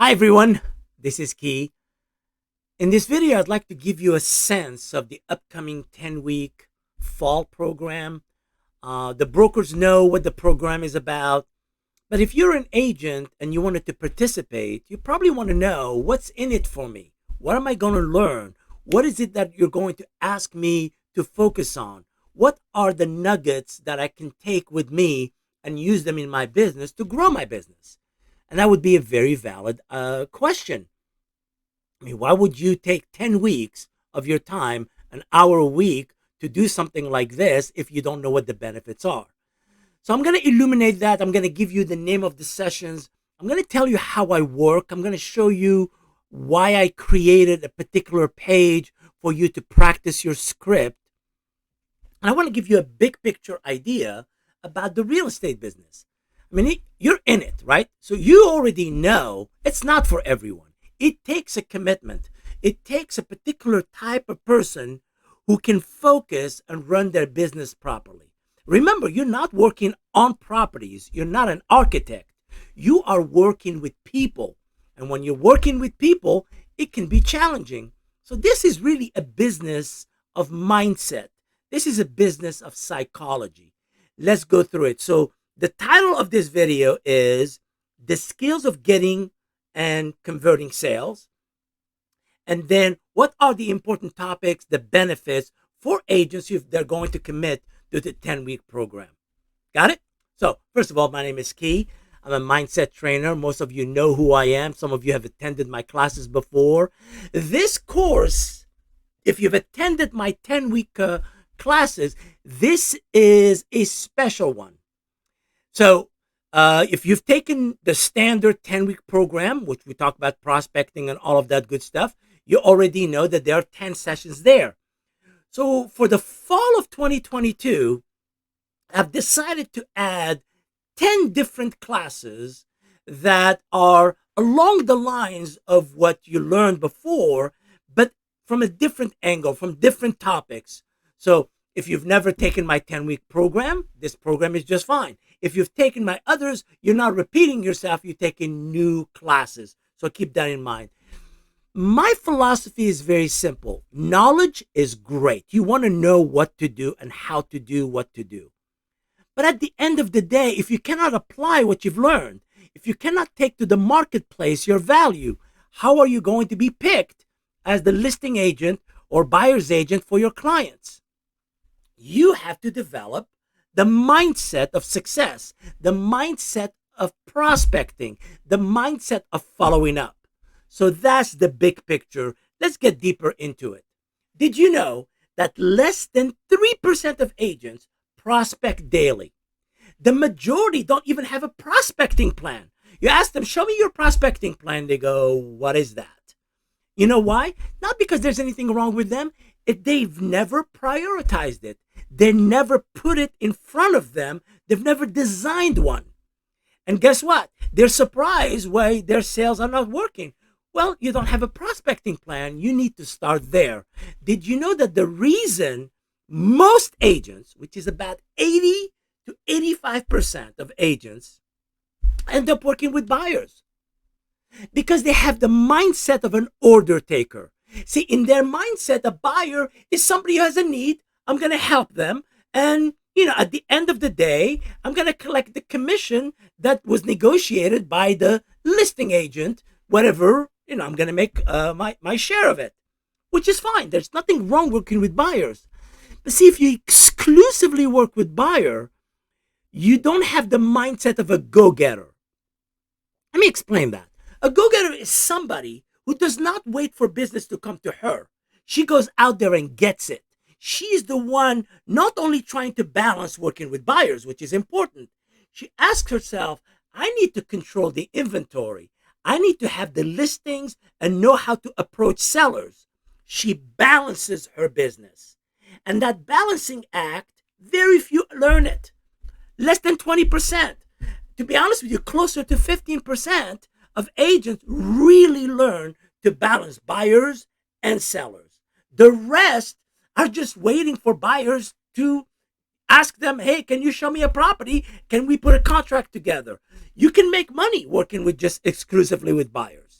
Hi everyone, this is Key. In this video, I'd like to give you a sense of the upcoming 10-week fall program. The brokers know what the program is about, but if you're an agent and you wanted to participate, you probably want to know what's in it for me. What am I going to learn? What is it that you're going to ask me to focus on? What are the nuggets that I can take with me and use them in my business to grow my business? And that would be a very valid question. I mean, why would you take 10 weeks of your time, an hour a week, to do something like this if you don't know what the benefits are? So I'm going to illuminate that. I'm going to give you the name of the sessions. I'm going to tell you how I work. I'm going to show you why I created a particular page for you to practice your script. And I want to give you a big picture idea about the real estate business. I mean, you're in it, right? So you already know it's not for everyone. It takes a commitment. It takes a particular type of person who can focus and run their business properly. Remember, you're not working on properties. You're not an architect. You are working with people. And when you're working with people, it can be challenging. So this is really a business of mindset. This is a business of psychology. Let's go through it. So the title of this video is The Skills of Getting and Converting Sales. And then what are the important topics, the benefits for agents if they're going to commit to the 10-week program. Got it? So first of all, my name is Key. I'm a mindset trainer. Most of you know who I am. Some of you have attended my classes before. This course, if you've attended my 10-week classes, this is a special one. So if you've taken the standard 10-week program, which we talk about prospecting and all of that good stuff, you already know that there are 10 sessions there. So for the fall of 2022, I've decided to add 10 different classes that are along the lines of what you learned before, but from a different angle, from different topics. So if you've never taken my 10-week program, this program is just fine. If you've taken my others, you're not repeating yourself, you're taking new classes. So keep that in mind. My philosophy is very simple. Knowledge is great. You want to know what to do and how to do what to do. But at the end of the day, if you cannot apply what you've learned, if you cannot take to the marketplace your value, how are you going to be picked as the listing agent or buyer's agent for your clients? You have to develop the mindset of success, the mindset of prospecting, the mindset of following up. So that's the big picture. Let's get deeper into it. Did you know that less than 3% of agents prospect daily? The majority don't even have a prospecting plan. You ask them, show me your prospecting plan. They go, what is that? You know why? Not because there's anything wrong with them. They've never prioritized it. They never put it in front of them. They've never designed one. And guess what? They're surprised why their sales are not working. Well, you don't have a prospecting plan. You need to start there. Did you know that the reason most agents, which is about 80 to 85% of agents, end up working with buyers? Because they have the mindset of an order taker. See, in their mindset, a buyer is somebody who has a need. I'm going to help them. And, at the end of the day, I'm going to collect the commission that was negotiated by the listing agent, whatever, I'm going to make my share of it, which is fine. There's nothing wrong working with buyers. But see, if you exclusively work with buyer, you don't have the mindset of a go-getter. Let me explain that. A go-getter is somebody who does not wait for business to come to her. She goes out there and gets it. She's the one not only trying to balance working with buyers, which is important. She asks herself, I need to control the inventory. I need to have the listings and know how to approach sellers. She balances her business. And that balancing act, very few learn it. Less than 20%. To be honest with you, closer to 15% of agents really learn to balance buyers and sellers. The rest are just waiting for buyers to ask them, hey, can you show me a property? Can we put a contract together? You can make money working with just exclusively with buyers.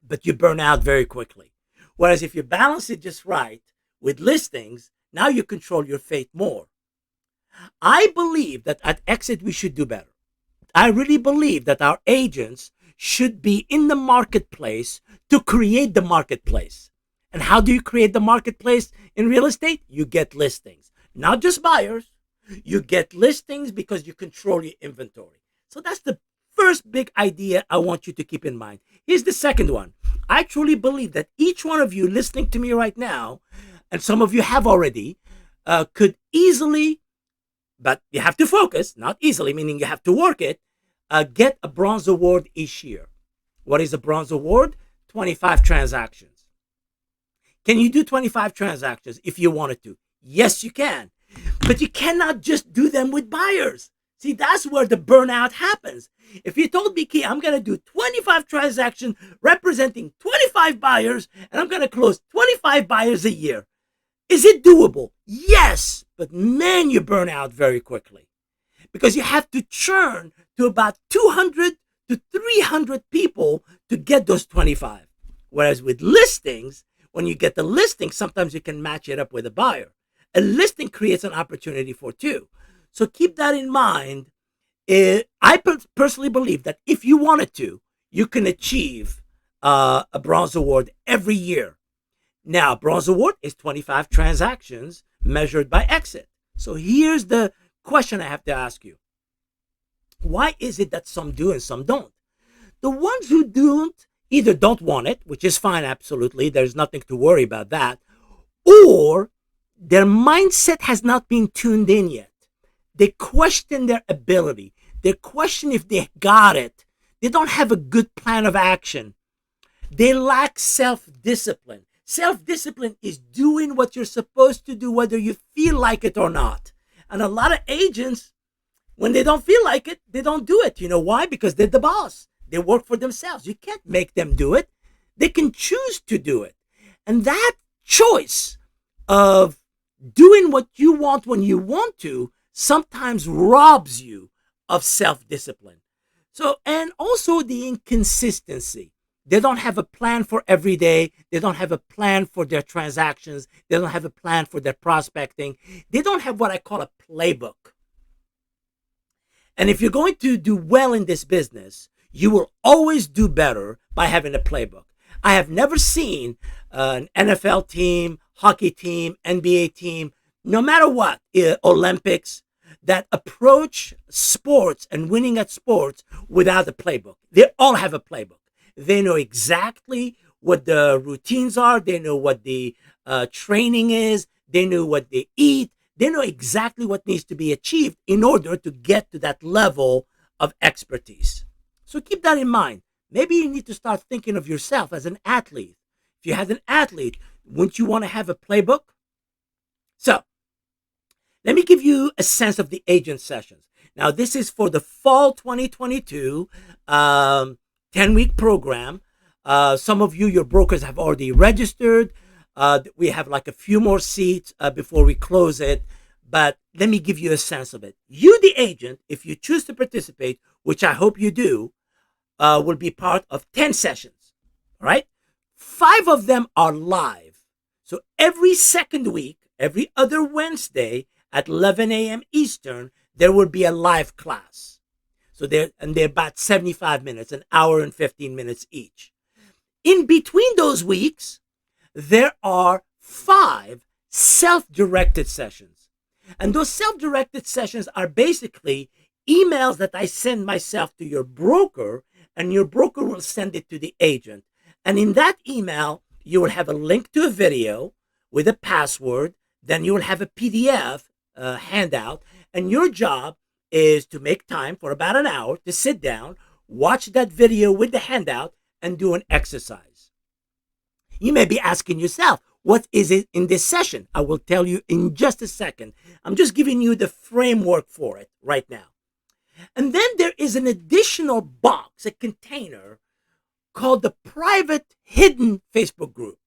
but you burn out very quickly. Whereas if you balance it just right with listings, now you control your fate more. I believe that at Exit we should do better. I really believe that our agents should be in the marketplace to create the marketplace. And how do you create the marketplace in real estate? You get listings, not just buyers. You get listings because you control your inventory. So that's the first big idea I want you to keep in mind. Here's the second one. I truly believe that each one of you listening to me right now, and some of you have already, could easily, but you have to focus, not easily, meaning you have to work it, get a bronze award each year. What is a bronze award? 25 transactions. Can you do 25 transactions if you wanted to? Yes, you can. But you cannot just do them with buyers. See, that's where the burnout happens. If you told me, Key, I'm going to do 25 transactions representing 25 buyers, and I'm going to close 25 buyers a year. Is it doable? Yes, but man, you burn out very quickly because you have to churn to about 200 to 300 people to get those 25. Whereas with listings, when you get the listing, sometimes you can match it up with a buyer. A listing creates an opportunity for two. So keep that in mind. I personally believe that if you wanted to, you can achieve a bronze award every year. Now, bronze award is 25 transactions measured by exit. So here's the question I have to ask you. Why is it that some do and some don't? The ones who don't either don't want it, which is fine, absolutely. There's nothing to worry about that. Or their mindset has not been tuned in yet. They question their ability. They question if they got it. They don't have a good plan of action. They lack self-discipline. Self-discipline is doing what you're supposed to do, whether you feel like it or not. And a lot of agents, when they don't feel like it, they don't do it. You know why? Because they're the boss. They work for themselves. You can't make them do it. They can choose to do it. And that choice of doing what you want when you want to sometimes robs you of self-discipline. So, and also the inconsistency. They don't have a plan for every day. They don't have a plan for their transactions. They don't have a plan for their prospecting. They don't have what I call a playbook. And if you're going to do well in this business, you will always do better by having a playbook. I have never seen an NFL team, hockey team, NBA team, no matter what, Olympics, that approach sports and winning at sports without a playbook. They all have a playbook. They know exactly what the routines are. They know what the training is. They know what they eat. They know exactly what needs to be achieved in order to get to that level of expertise. So keep that in mind. Maybe you need to start thinking of yourself as an athlete. If you had an athlete, wouldn't you want to have a playbook? So let me give you a sense of the agent sessions. Now, this is for the fall 2022 10-week program. Some of you, your brokers, have already registered. We have like a few more seats before we close it. But let me give you a sense of it. You, the agent, if you choose to participate, which I hope you do, will be part of 10 sessions. All right? 5 of them are live. So every second week, every other Wednesday at 11 a.m. Eastern, there will be a live class. So they're about 75 minutes, an hour and 15 minutes each. In between those weeks, there are 5 self-directed sessions. And those self-directed sessions are basically emails that I send myself to your broker, and your broker will send it to the agent. And in that email, you will have a link to a video with a password. Then you will have a PDF handout. And your job is to make time for about an hour to sit down, watch that video with the handout, and do an exercise. You may be asking yourself, what is it in this session? I will tell you in just a second. I'm just giving you the framework for it right now. And then there is an additional box, a container, called the private hidden Facebook group.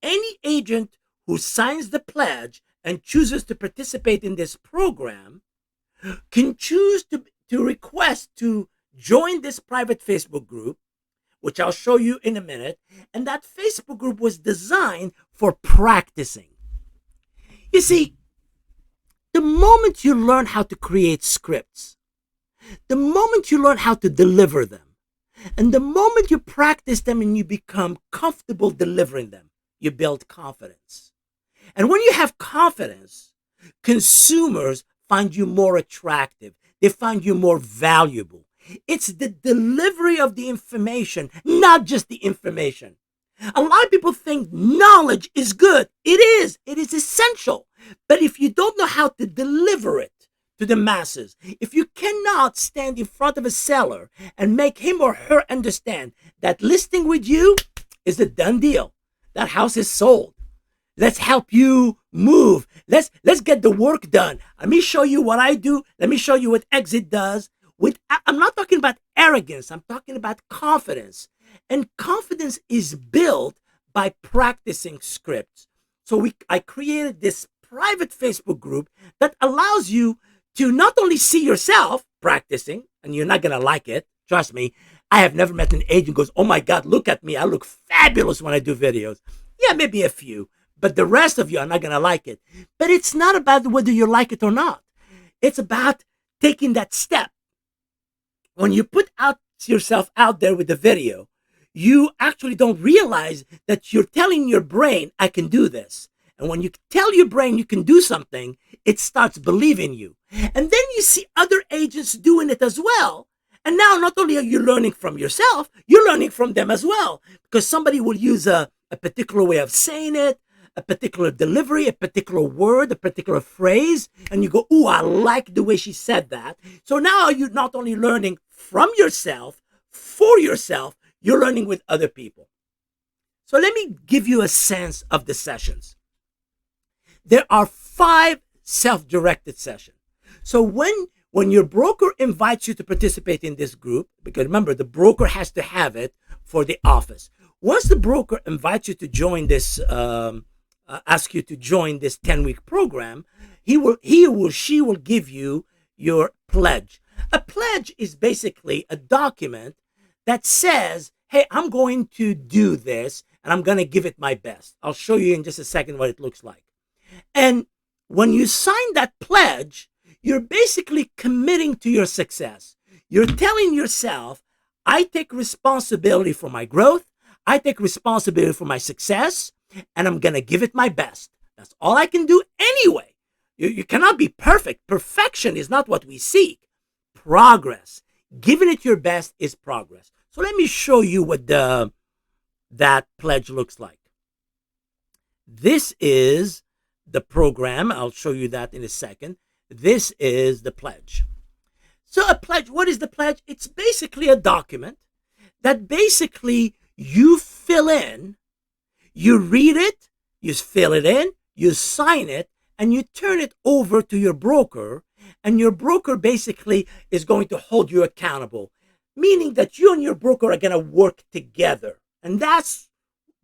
Any agent who signs the pledge and chooses to participate in this program can choose to request to join this private Facebook group, which I'll show you in a minute. And that Facebook group was designed for practicing. You see, the moment you learn how to create scripts, the moment you learn how to deliver them, and the moment you practice them and you become comfortable delivering them, you build confidence. And when you have confidence, consumers find you more attractive. They find you more valuable. It's the delivery of the information, not just the information. A lot of people think knowledge is good. It is. It is essential. But if you don't know how to deliver it to the masses, if you cannot stand in front of a seller and make him or her understand that listing with you is a done deal, that house is sold, let's help you move, let's get the work done, let me show you what I do, let me show you what Exit does. I'm not talking about arrogance, I'm talking about confidence. And confidence is built by practicing scripts. So I created this private Facebook group that allows you to not only see yourself practicing, and you're not going to like it, trust me. I have never met an agent who goes, oh my God, look at me, I look fabulous when I do videos. Yeah, maybe a few, but the rest of you are not going to like it. But it's not about whether you like it or not. It's about taking that step. When you put yourself out there with the video, you actually don't realize that you're telling your brain, I can do this. And when you tell your brain you can do something, it starts believing you. And then you see other agents doing it as well. And now not only are you learning from yourself, you're learning from them as well. Because somebody will use a particular way of saying it, a particular delivery, a particular word, a particular phrase. And you go, ooh, I like the way she said that. So now you're not only learning from yourself, for yourself, you're learning with other people. So let me give you a sense of the sessions. There are 5 self-directed sessions. So when your broker invites you to participate in this group, because remember, the broker has to have it for the office. Once the broker invites you to join this, ask you to join this 10-week program, he or she will give you your pledge. A pledge is basically a document that says, hey, I'm going to do this and I'm going to give it my best. I'll show you in just a second what it looks like. And when you sign that pledge, you're basically committing to your success. You're telling yourself, I take responsibility for my growth. I take responsibility for my success, and I'm going to give it my best. That's all I can do anyway. You cannot be perfect. Perfection is not what we seek. Progress. Giving it your best is progress. So let me show you what that pledge looks like. This is the program. I'll show you that in a second. This is the pledge. So a pledge, what is the pledge? It's basically a document that basically you fill in, you read it, you fill it in, you sign it, and you turn it over to your broker, and your broker basically is going to hold you accountable, meaning that you and your broker are going to work together. And that's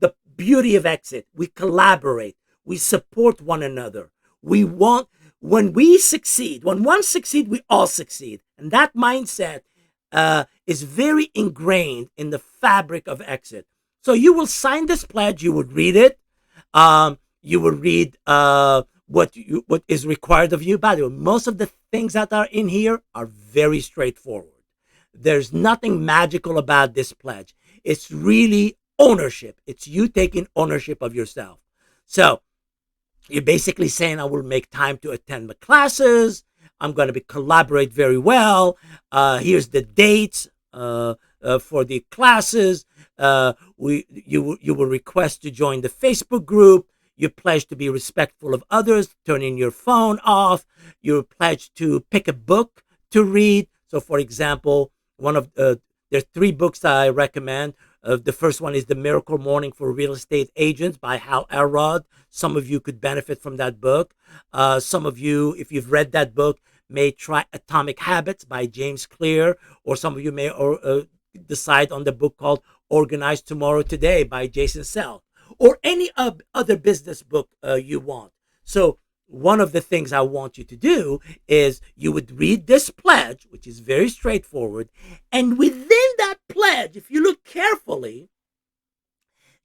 the beauty of Exit. We collaborate. We support one another. When we succeed, when one succeeds, we all succeed. And that mindset is very ingrained in the fabric of Exit. So you will sign this pledge. You would read it. You will read what is required of you. By the way, most of the things that are in here are very straightforward. There's nothing magical about this pledge. It's really ownership. It's you taking ownership of yourself. So you're basically saying, I will make time to attend the classes. I'm going to collaborate very well. Here's the dates for the classes. You will request to join the Facebook group. You pledge to be respectful of others, turning your phone off. You pledge to pick a book to read. So, for example, there's 3 books I recommend. The first one is The Miracle Morning for Real Estate Agents by Hal Elrod. Some of you could benefit from that book. Some of you, if you've read that book, may try Atomic Habits by James Clear, or some of you may decide on the book called Organize Tomorrow Today by Jason Sell, or any other business book you want. So one of the things I want you to do is you would read this pledge, which is very straightforward. And within that pledge, if you look carefully,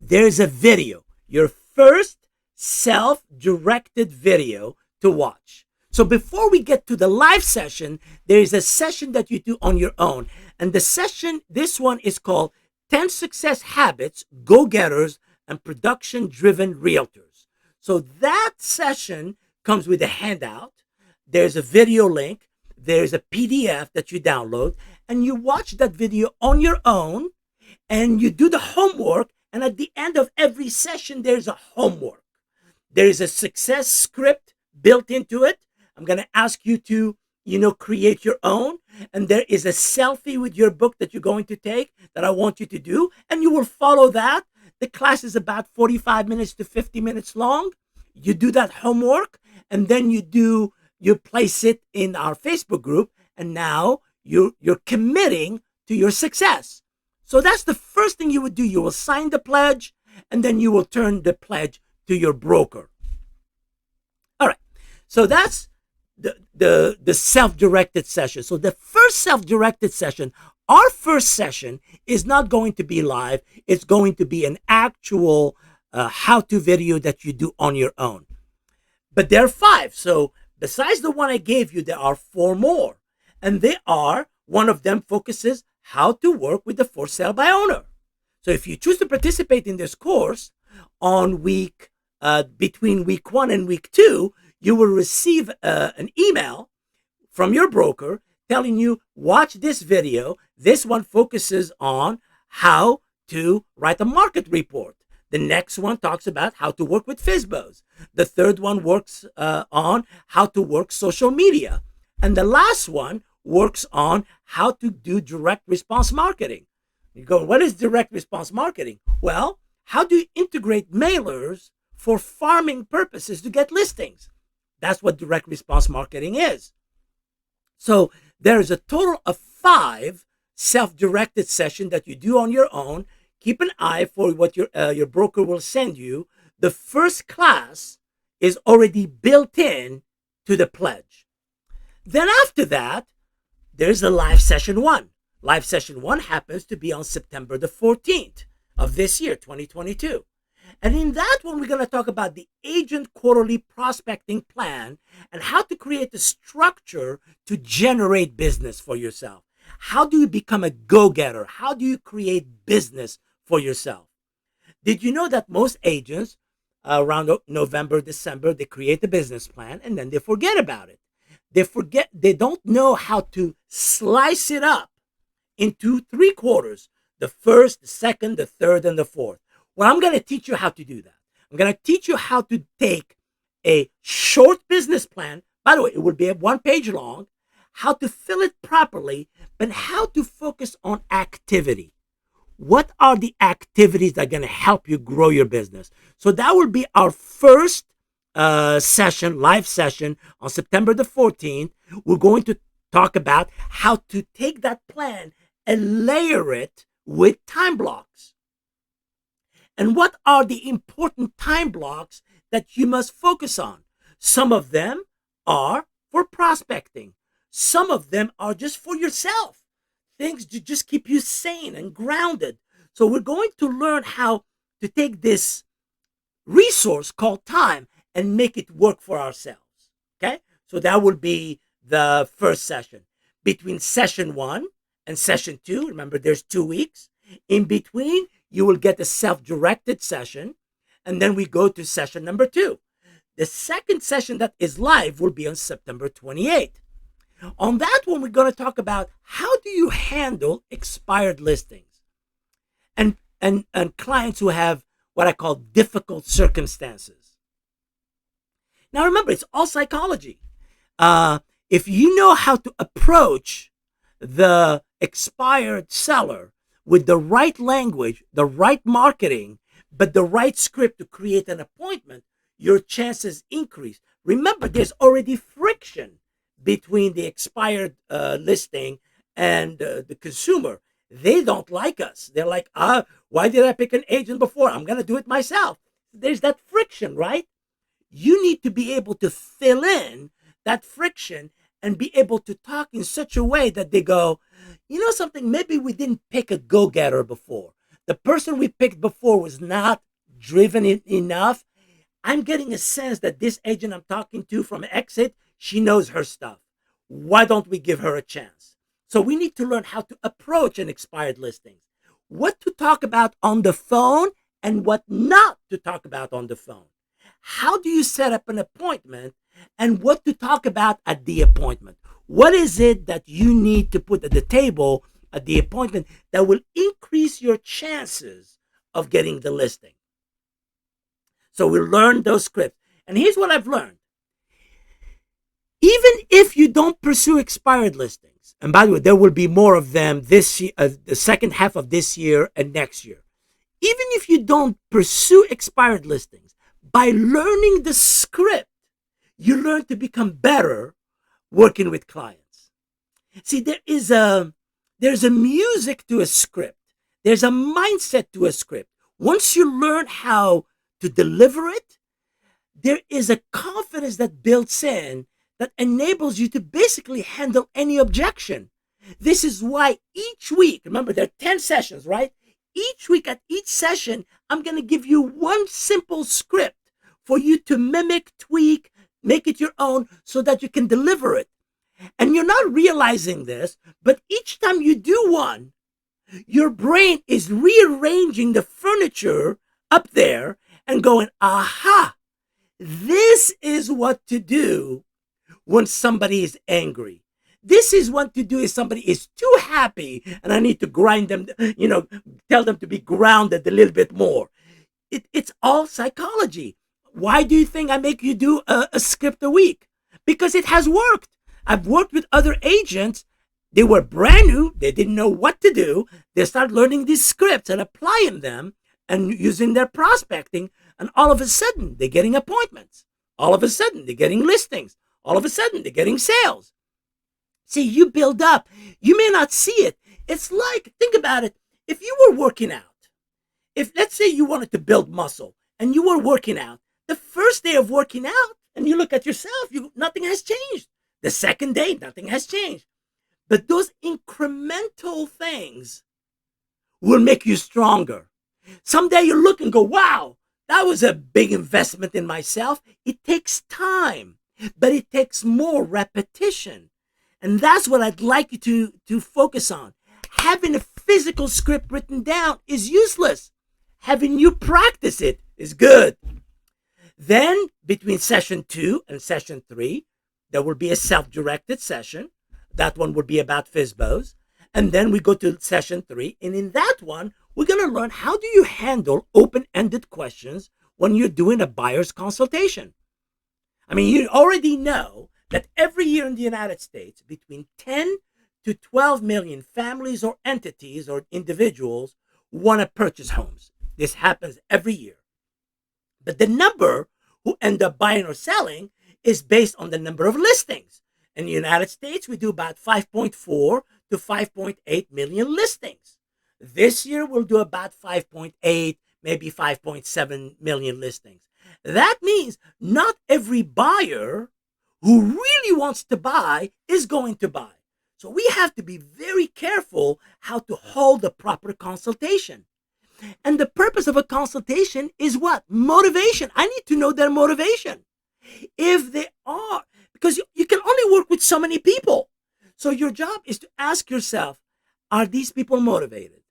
there's a video, your first self-directed video to watch. So before we get to the live session, there is a session that you do on your own. And the session, this one is called 10 Success Habits, Go-Getters, and Production-Driven Realtors. So that session comes with a handout. There's a video link. There's a PDF that you download. And you watch that video on your own. And you do the homework. And at the end of every session, there's a homework. There is a success script built into it. I'm going to ask you to, create your own. And there is a selfie with your book that you're going to take that I want you to do. And you will follow that. The class is about 45 minutes to 50 minutes long. You do that homework, and then you place it in our Facebook group. And now you're committing to your success. So that's the first thing you would do. You will sign the pledge, and then you will turn the pledge to your broker. All right. So that's the self-directed session. So the first self-directed session, our first session is not going to be live. It's going to be an actual how-to video that you do on your own. But there are 5. So besides the one I gave you, there are 4 more. And one of them focuses how to work with the for sale by owner. So if you choose to participate in this course on between week 1 and week 2, you will receive an email from your broker telling you, watch this video. This one focuses on how to write a market report. The next one talks about how to work with FSBOs. The third one works on how to work social media. And the last one works on how to do direct response marketing. You go, what is direct response marketing? Well, how do you integrate mailers for farming purposes to get listings? That's what direct response marketing is. So there is a total of 5 self-directed sessions that you do on your own. Keep an eye for what your broker will send you. The first class is already built in to the pledge. Then after that, there's the live session 1. Live session 1 happens to be on September the 14th of this year, 2022. And in that one, we're going to talk about the agent quarterly prospecting plan and how to create a structure to generate business for yourself. How do you become a go-getter? How do you create business for yourself? Did you know that most agents around November, December, they create a business plan and then they forget about it. They don't know how to slice it up into 3 quarters, the first, the second, the third, and the fourth. Well, I'm going to teach you how to do that. I'm going to teach you how to take a short business plan. By the way, it will be 1 page long, how to fill it properly, but how to focus on activity. What are the activities that are going to help you grow your business? So that will be our first session, live session on September the 14th. We're going to talk about how to take that plan and layer it with time blocks. And what are the important time blocks that you must focus on? Some of them are for prospecting. Some of them are just for yourself. Things to just keep you sane and grounded. So we're going to learn how to take this resource called time and make it work for ourselves. Okay? So that will be the first session. Between session 1 and session 2, remember there's 2 weeks. In between, you will get a self-directed session, and then we go to session number 2. The second session that is live will be on September 28th. On that one, we're going to talk about how do you handle expired listings and clients who have what I call difficult circumstances. Now, remember, it's all psychology. If you know how to approach the expired seller with the right language, the right marketing, but the right script to create an appointment, your chances increase. Remember, there's already friction between the expired listing and the consumer. They don't like us. They're like, why did I pick an agent before? I'm going to do it myself. There's that friction, right? You need to be able to fill in that friction and be able to talk in such a way that they go, you know something, maybe we didn't pick a go-getter before. The person we picked before was not driven enough. I'm getting a sense that this agent I'm talking to from Exit, she knows her stuff. Why don't we give her a chance? So we need to learn how to approach an expired listing, what to talk about on the phone and what not to talk about on the phone. How do you set up an appointment and what to talk about at the appointment? What is it that you need to put at the table at the appointment that will increase your chances of getting the listing? So we learn those scripts. And here's what I've learned. Even if you don't pursue expired listings, and by the way, there will be more of them this year, the second half of this year and next year. Even if you don't pursue expired listings, by learning the script, you learn to become better working with clients. See, there's a music to a script. There's a mindset to a script. Once you learn how to deliver it, there is a confidence that builds in that enables you to basically handle any objection. This is why each week, remember there are 10 sessions, right? Each week at each session, I'm going to give you one simple script for you to mimic, tweak, make it your own so that you can deliver it. And you're not realizing this, but each time you do one, your brain is rearranging the furniture up there and going, aha, this is what to do when somebody is angry. This is what to do if somebody is too happy and I need to grind them, tell them to be grounded a little bit more. It's all psychology. Why do you think I make you do a script a week? Because it has worked. I've worked with other agents. They were brand new. They didn't know what to do. They start learning these scripts and applying them and using their prospecting. And all of a sudden, they're getting appointments. All of a sudden, they're getting listings. All of a sudden, they're getting sales. See, you build up. You may not see it. It's like, think about it. If you were working out, if let's say you wanted to build muscle and you were working out, the first day of working out, and you look at yourself, nothing has changed. The second day, nothing has changed. But those incremental things will make you stronger. Someday you look and go, wow, that was a big investment in myself. It takes time, but it takes more repetition. And that's what I'd like you to focus on. Having a physical script written down is useless. Having you practice it is good. Then between session 2 and session 3, there will be a self-directed session. That one will be about FSBOs. And then we go to session 3. And in that one, we're going to learn how do you handle open-ended questions when you're doing a buyer's consultation. I mean, you already know that every year in the United States, between 10 to 12 million families or entities or individuals want to purchase homes. This happens every year. But the number who end up buying or selling is based on the number of listings. In the United States, we do about 5.4 to 5.8 million listings. This year, we'll do about 5.8, maybe 5.7 million listings. That means not every buyer who really wants to buy is going to buy. So we have to be very careful how to hold the proper consultation. And the purpose of a consultation is what? Motivation. I need to know their motivation. If they are, because you can only work with so many people. So your job is to ask yourself, are these people motivated?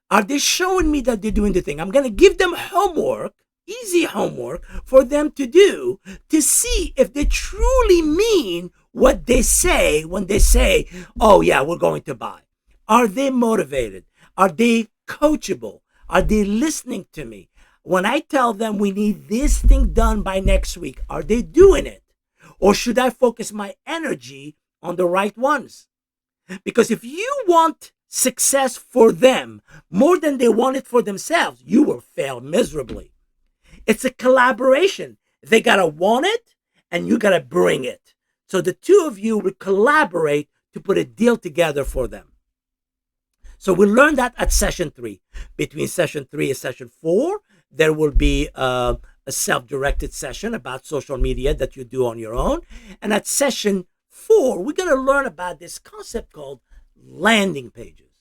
Are they showing me that they're doing the thing? I'm going to give them homework, easy homework for them to do to see if they truly mean what they say when they say, oh yeah, we're going to buy. Are they motivated? Are they coachable? Are they listening to me? When I tell them we need this thing done by next week, are they doing it? Or should I focus my energy on the right ones? Because if you want success for them more than they want it for themselves, you will fail miserably. It's a collaboration. They got to want it and you got to bring it. So the two of you will collaborate to put a deal together for them. So we'll learn that at session 3. Between session 3 and session 4, there will be a a self-directed session about social media that you do on your own. And at session 4, we're going to learn about this concept called landing pages.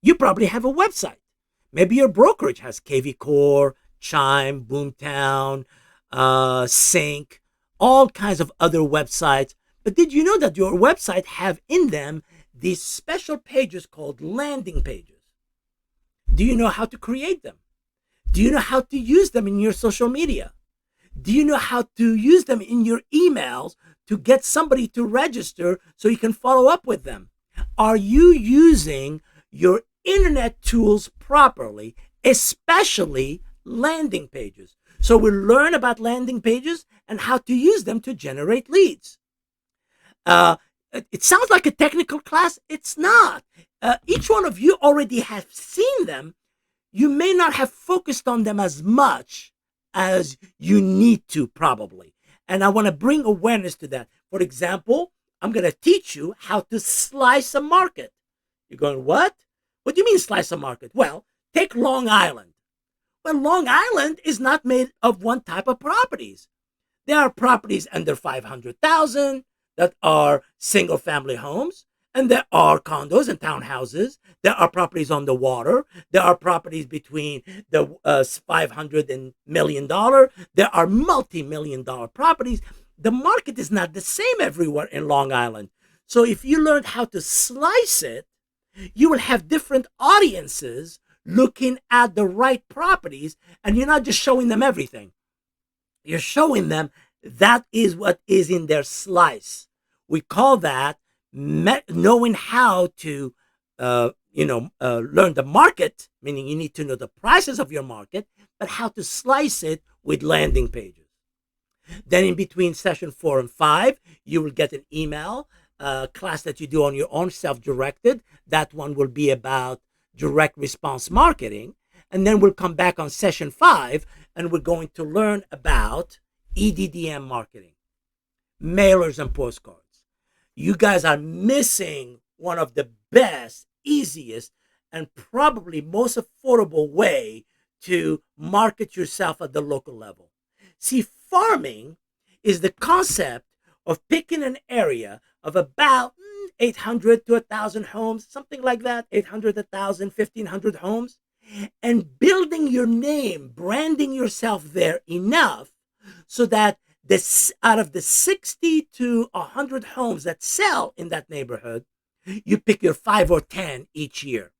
You probably have a website. Maybe your brokerage has KV Core, Chime, Boomtown, Sync, all kinds of other websites. But did you know that your website have in them these special pages called landing pages? Do you know how to create them? Do you know how to use them in your social media? Do you know how to use them in your emails to get somebody to register so you can follow up with them? Are you using your internet tools properly, especially landing pages? So we'll learn about landing pages and how to use them to generate leads. It sounds like a technical class. It's not. Each one of you already have seen them. You may not have focused on them as much as you need to, probably. And I want to bring awareness to that. For example, I'm going to teach you how to slice a market. You're going, what? What do you mean slice a market? Well, take Long Island. Well, Long Island is not made of one type of properties. There are properties under 500,000 that are single-family homes, and there are condos and townhouses. There are properties on the water. There are properties between the $500 and $1 million. There are multi-million-dollar properties. The market is not the same everywhere in Long Island. So if you learn how to slice it, you will have different audiences looking at the right properties, and you're not just showing them everything. You're showing them that is what is in their slice. We call that knowing how to, learn the market, meaning you need to know the prices of your market, but how to slice it with landing pages. Then in between session 4 and 5, you will get an email class that you do on your own, self-directed. That one will be about direct response marketing. And then we'll come back on session 5, and we're going to learn about EDDM marketing, mailers and postcards. You guys are missing one of the best, easiest, and probably most affordable way to market yourself at the local level. See, farming is the concept of picking an area of about 800 to 1,000 homes, something like that, 800, 1,000, 1,500 homes, and building your name, branding yourself there enough so that out of the 60 to 100 homes that sell in that neighborhood, you pick your 5 or 10 each year.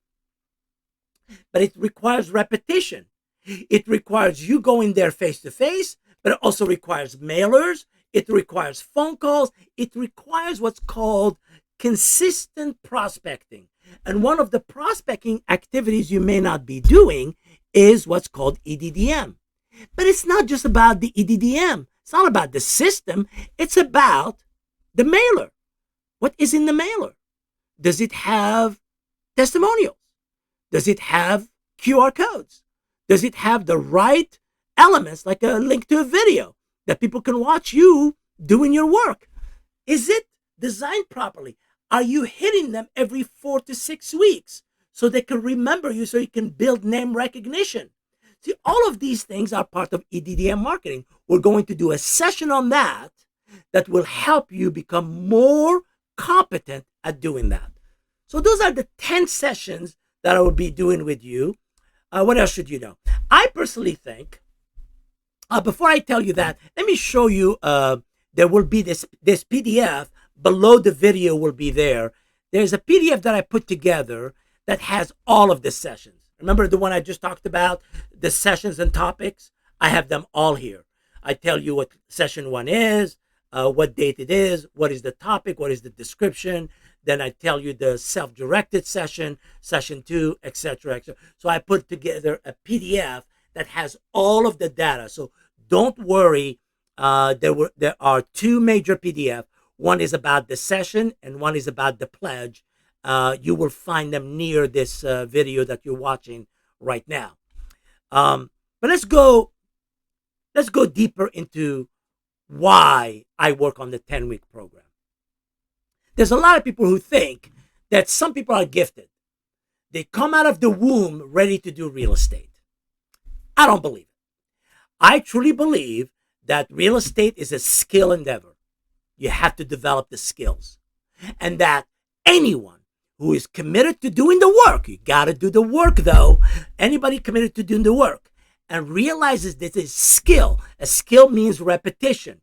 But it requires repetition. It requires you going there face to face, but it also requires mailers. It requires phone calls. It requires what's called consistent prospecting. And one of the prospecting activities you may not be doing is what's called EDDM. But it's not just about the EDDM. It's not about the system. It's about the mailer. What is in the mailer? Does it have testimonials? Does it have QR codes? Does it have the right elements, like a link to a video that people can watch you doing your work? Is it designed properly? Are you hitting them every 4 to 6 weeks so they can remember you, so you can build name recognition? See, all of these things are part of EDDM marketing. We're going to do a session on that will help you become more competent at doing that. So those are the 10 sessions that I will be doing with you. What else should you know? I personally think, before I tell you that, let me show you, there will be this PDF. Below the video will be there. There's a PDF that I put together that has all of the sessions. Remember the one I just talked about, the sessions and topics? I have them all here. I tell you what session 1 is, what date it is, what is the topic, what is the description. Then I tell you the self-directed session, session 2, etc., etc. So I put together a PDF that has all of the data. So don't worry. There are 2 major PDF. One is about the session and one is about the pledge. You will find them near this video that you're watching right now. But let's go deeper into why I work on the 10-week program. There's a lot of people who think that some people are gifted. They come out of the womb ready to do real estate. I don't believe it. I truly believe that real estate is a skill endeavor. You have to develop the skills. And that anyone who is committed to doing the work, you got to do the work though. Anybody committed to doing the work and realizes this is skill. A skill means repetition.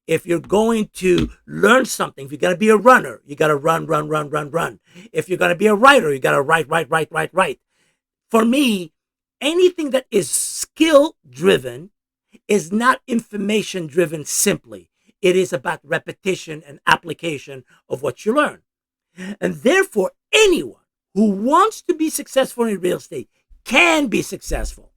If you're going to learn something, if you're going to be a runner, you got to run, run, run, run, run. If you're going to be a writer, you got to write, write, write, write, write. For me, anything that is skill driven is not information driven simply. It is about repetition and application of what you learn. And therefore, anyone who wants to be successful in real estate can be successful,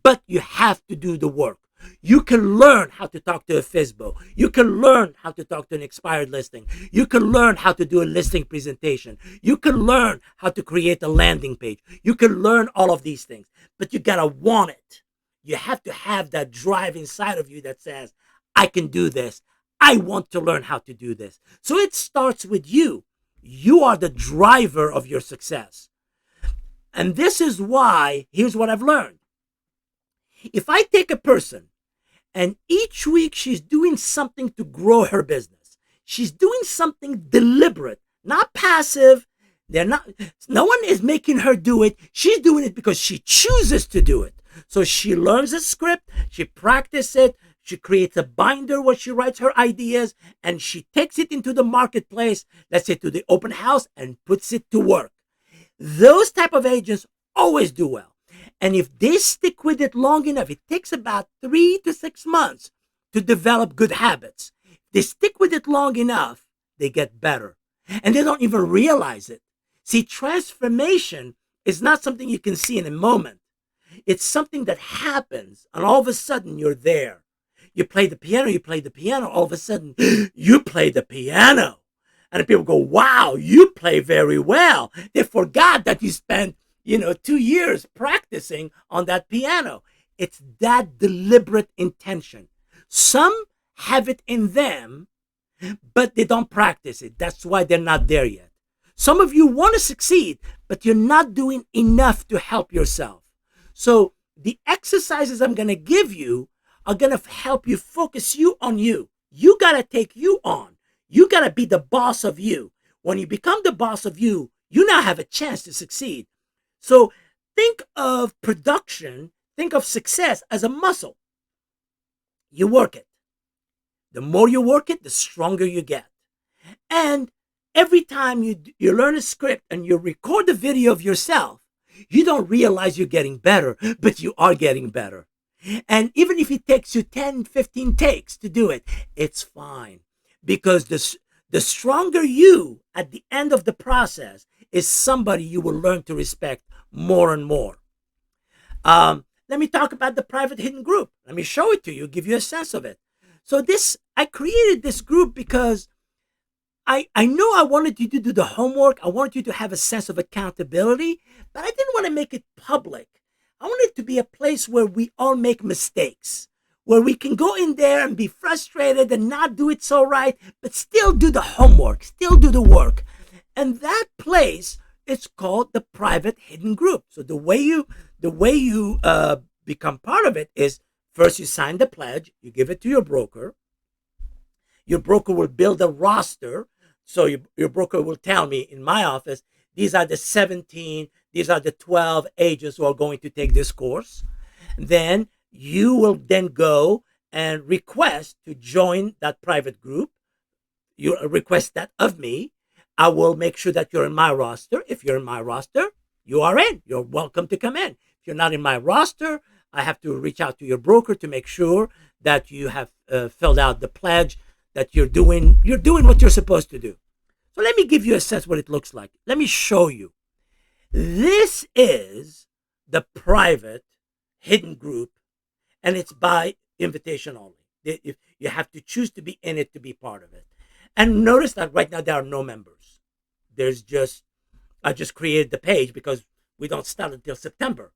but you have to do the work. You can learn how to talk to a FISBO. You can learn how to talk to an expired listing. You can learn how to do a listing presentation. You can learn how to create a landing page. You can learn all of these things, but you gotta want it. You have to have that drive inside of you that says, I can do this. I want to learn how to do this. So it starts with you. You are the driver of your success. And this is why, here's what I've learned. If I take a person and each week she's doing something to grow her business, she's doing something deliberate, not passive. No one is making her do it. She's doing it because she chooses to do it. So she learns a script, she practices it, she creates a binder where she writes her ideas, and she takes it into the marketplace, let's say to the open house, and puts it to work. Those type of agents always do well. And if they stick with it long enough, it takes about 3 to 6 months to develop good habits. They stick with it long enough, they get better. And they don't even realize it. See, transformation is not something you can see in a moment. It's something that happens, and all of a sudden you're there. You play the piano, all of a sudden you play the piano. And people go, wow, you play very well. They forgot that you spent, 2 years practicing on that piano. It's that deliberate intention. Some have it in them, but they don't practice it. That's why they're not there yet. Some of you want to succeed, but you're not doing enough to help yourself. So the exercises I'm going to give you are going to help you focus you on you. You got to take you on. You got to be the boss of you. When you become the boss of you, you now have a chance to succeed. So think of production, think of success as a muscle. You work it. The more you work it, the stronger you get. And every time you learn a script and you record the video of yourself, you don't realize you're getting better, but you are getting better. And even if it takes you 10, 15 takes to do it, it's fine. Because the stronger you at the end of the process is somebody you will learn to respect more and more. Let me talk about the private hidden group. Let me show it to you, give you a sense of it. So I created this group because I know I wanted you to do the homework. I wanted you to have a sense of accountability, but I didn't want to make it public. I wanted it to be a place where we all make mistakes, where we can go in there and be frustrated and not do it so right, but still do the homework, still do the work. And that place, it's called the private hidden group. So the way you become part of it is first you sign the pledge, you give it to your broker. Your broker will build a roster. So your broker will tell me in my office, these are the 17, these are the 12 agents who are going to take this course. Then you will then go and request to join that private group. You request that of me. I will make sure that you're in my roster. If you're in my roster, you are in. You're welcome to come in. If you're not in my roster, I have to reach out to your broker to make sure that you have filled out the pledge, that you're doing what you're supposed to do. So let me give you a sense what it looks like. Let me show you. This is the private hidden group, and it's by invitation only. You have to choose to be in it to be part of it. And notice that right now there are no members. I just created the page because we don't start until September.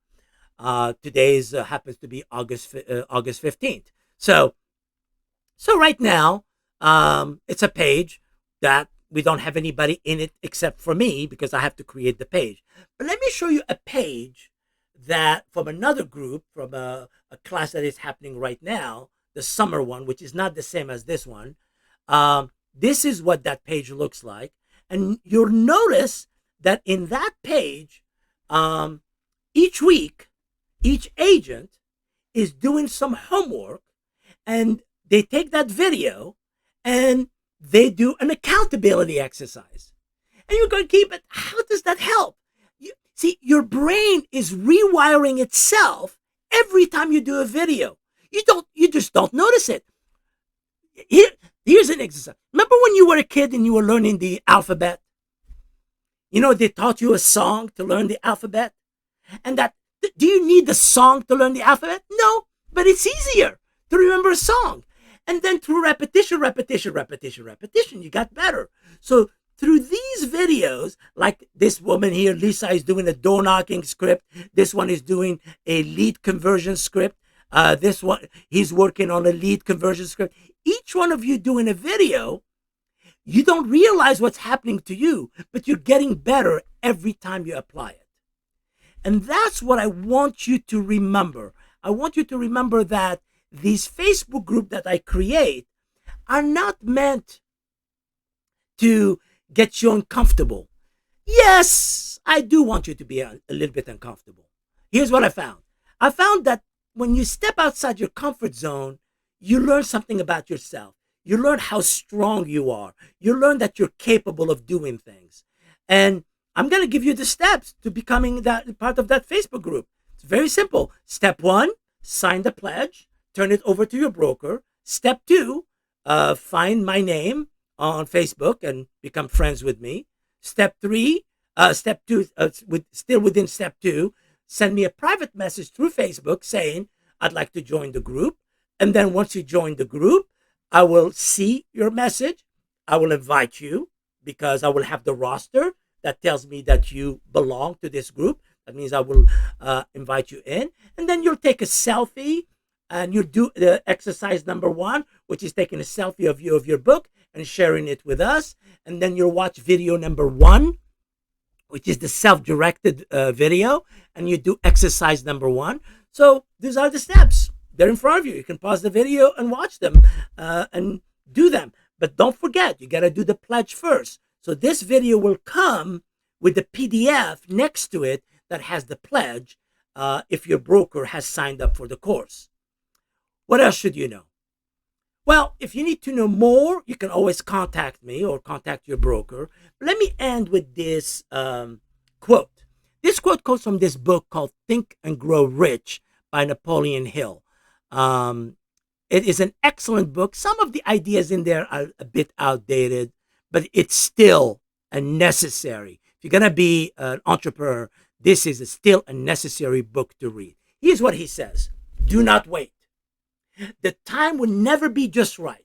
Today's happens to be August 15th. So right now, it's a page that we don't have anybody in it except for me because I have to create the page. But let me show you a page that from another group, from a class that is happening right now, the summer one, which is not the same as this one. This is what that page looks like. And you'll notice that in that page, each week, each agent is doing some homework, and they take that video and they do an accountability exercise. And you're going to keep it. How does that help? See, your brain is rewiring itself every time you do a video. You just don't notice it. Here's an exercise. Remember when you were a kid and you were learning the alphabet? You know, they taught you a song to learn the alphabet. And do you need the song to learn the alphabet? No, but it's easier to remember a song. And then through repetition, you got better. So through these videos, like this woman here, Lisa, is doing a door knocking script. This one is doing a lead conversion script. This one, he's working on a lead conversion script. Each one of you doing a video, you don't realize what's happening to you, but you're getting better every time you apply it. And that's what I want you to remember. I want you to remember that these Facebook groups that I create are not meant to get you uncomfortable. Yes, I do want you to be a little bit uncomfortable. Here's what I found. I found that when you step outside your comfort zone, you learn something about yourself. You learn how strong you are. You learn that you're capable of doing things. And I'm going to give you the steps to becoming that part of that Facebook group. It's very simple. Step 1, sign the pledge, turn it over to your broker. Step 2, find my name on Facebook and become friends with me. Step 2, still within step 2, send me a private message through Facebook saying, I'd like to join the group. And then once you join the group, I will see your message. I will invite you because I will have the roster that tells me that you belong to this group. That means I will invite you in. And then you'll take a selfie and you'll do the exercise number 1, which is taking a selfie of you of your book and sharing it with us. And then you'll watch video number 1, which is the self-directed video. And you do exercise number 1. So these are the steps. They're in front of you. You can pause the video and watch them and do them. But don't forget, you got to do the pledge first. So this video will come with the PDF next to it that has the pledge if your broker has signed up for the course. What else should you know? Well, if you need to know more, you can always contact me or contact your broker. But let me end with this quote. This quote comes from this book called Think and Grow Rich by Napoleon Hill. It is an excellent book. Some of the ideas in there are a bit outdated, but it's still a necessary. If you're going to be an entrepreneur, this is still a necessary book to read. Here's what he says. Do not wait. The time will never be just right.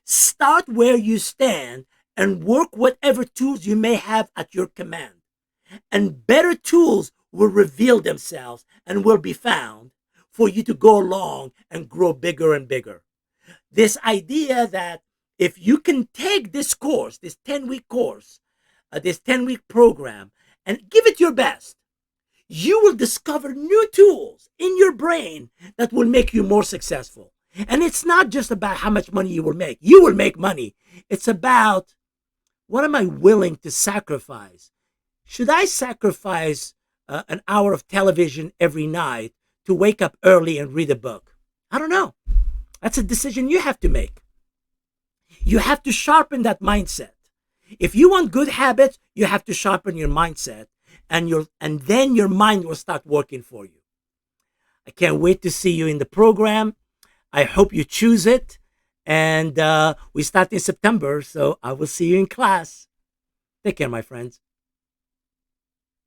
Start where you stand and work whatever tools you may have at your command. And better tools will reveal themselves and will be found for you to go along and grow bigger and bigger. This idea that if you can take this course, this 10-week course, this 10-week program, and give it your best, you will discover new tools in your brain that will make you more successful. And it's not just about how much money you will make. You will make money. It's about, what am I willing to sacrifice? Should I sacrifice an hour of television every night to wake up early and read a book? I don't know. That's a decision you have to make. You have to sharpen that mindset. If you want good habits, you have to sharpen your mindset, and then your mind will start working for you. I can't wait to see you in the program. I hope you choose it. And we start in September, so I will see you in class. Take care, my friends.